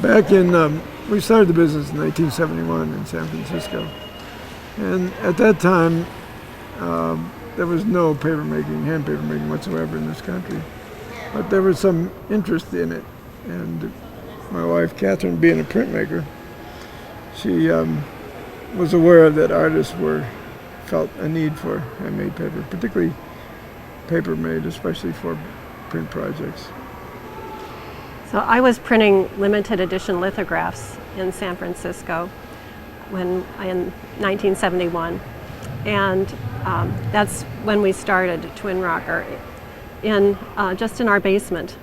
Back in, we started the business in 1971 in San Francisco. And at that time, there was no papermaking, hand papermaking whatsoever in this country. But there was some interest in it. And my wife, Kathryn, being a printmaker, she was aware that artists felt a need for handmade paper, particularly paper made, especially for print projects. So I was printing limited edition lithographs in San Francisco in 1971, and that's when we started Twinrocker, just in our basement.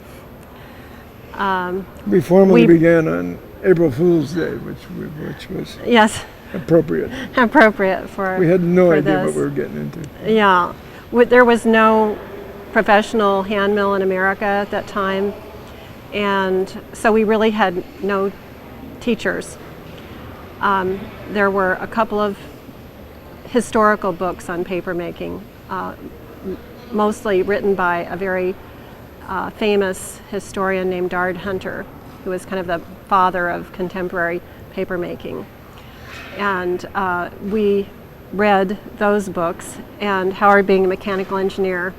We formally began on April Fool's Day, which was yes, appropriate. Appropriate for. We had no idea this. what we were getting into. Yeah, there was no professional hand mill in America at that time, and so we really had no teachers. There were a couple of historical books on papermaking, mostly written by a very famous historian named Dard Hunter, who was kind of the father of contemporary papermaking. And we read those books, and Howard, being a mechanical engineer,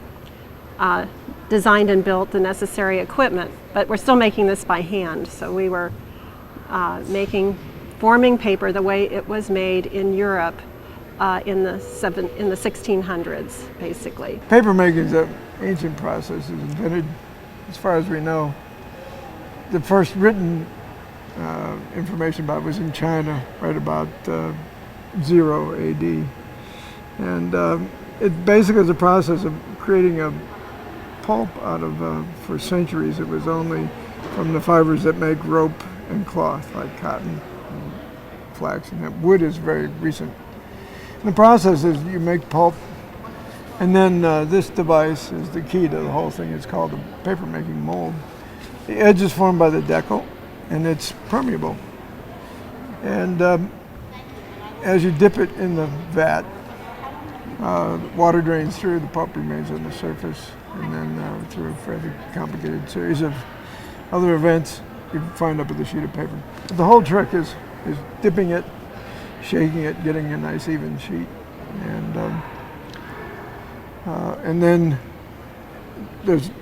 designed and built the necessary equipment. But we're still making this by hand, so we were forming paper the way it was made in Europe in the 1600s, basically. Papermaking is an ancient process. It was invented, as far as we know. The first written information about it was in China, right about 0 AD. And it basically is a process of creating a pulp out of, for centuries, it was only from the fibers that make rope and cloth, like cotton, and flax, and hemp. Wood is very recent. And the process is you make pulp, and then this device is the key to the whole thing. It's called the papermaking mold. The edge is formed by the decal, and it's permeable. And as you dip it in the vat, water drains through, the pulp remains on the surface, and then through a fairly complicated series of other events, you find up with a sheet of paper. But the whole trick is dipping it, shaking it, getting a nice even sheet, and then there's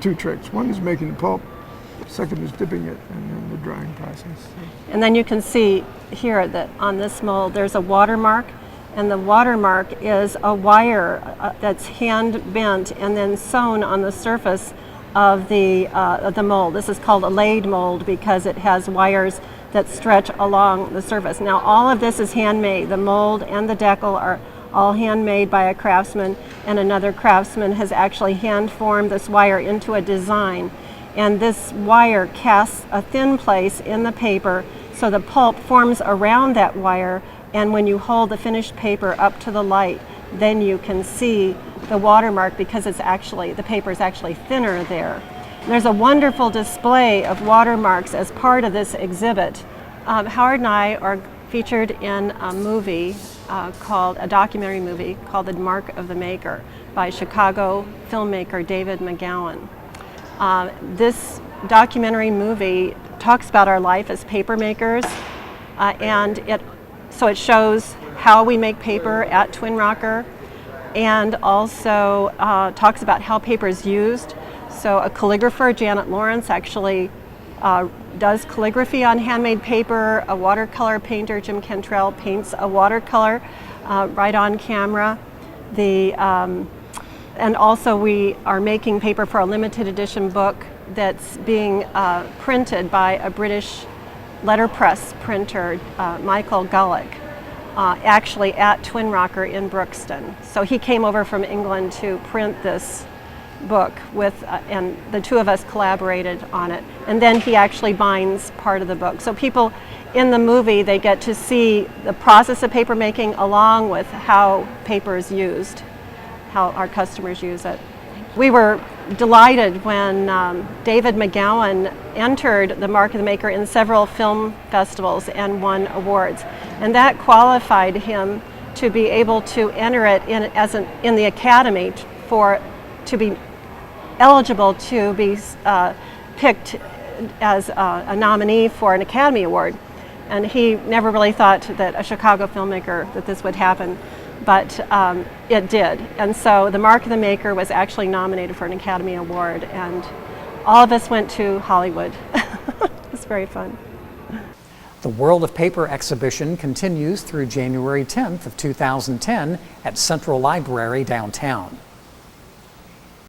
two tricks. One is making the pulp, second is dipping it, and then the drying process. And then you can see here that on this mold there's a watermark, and the watermark is a wire that's hand bent and then sewn on the surface of the mold. This is called a laid mold because it has wires that stretch along the surface. Now all of this is handmade. The mold and the decal are all handmade by a craftsman, and another craftsman has actually hand formed this wire into a design. And this wire casts a thin place in the paper, so the pulp forms around that wire, and when you hold the finished paper up to the light, then you can see the watermark because the paper is actually thinner there. And there's a wonderful display of watermarks as part of this exhibit. Howard and I are featured in a documentary movie called The Mark of the Maker by Chicago filmmaker David McGowan. This documentary movie talks about our life as paper makers, and it shows how we make paper at Twinrocker, and also talks about how paper is used. So a calligrapher, Janet Lawrence, actually does calligraphy on handmade paper. A watercolor painter, Jim Cantrell, paints a watercolor right on camera. And also we are making paper for a limited edition book that's being printed by a British letterpress printer, Michael Gullick, actually at Twinrocker in Brookston. So he came over from England to print this book and the two of us collaborated on it. And then he actually binds part of the book. So people in the movie, they get to see the process of paper making along with how paper is used, how our customers use it. We were delighted when David McGowan entered the Mark of the Maker in several film festivals and won awards. And that qualified him to be able to enter it in the Academy to be eligible to be picked as a nominee for an Academy Award. And he never really thought that a Chicago filmmaker, that this would happen, but it did. And so The Mark of the Maker was actually nominated for an Academy Award, and all of us went to Hollywood. It was very fun. The World of Paper exhibition continues through January 10th of 2010 at Central Library downtown.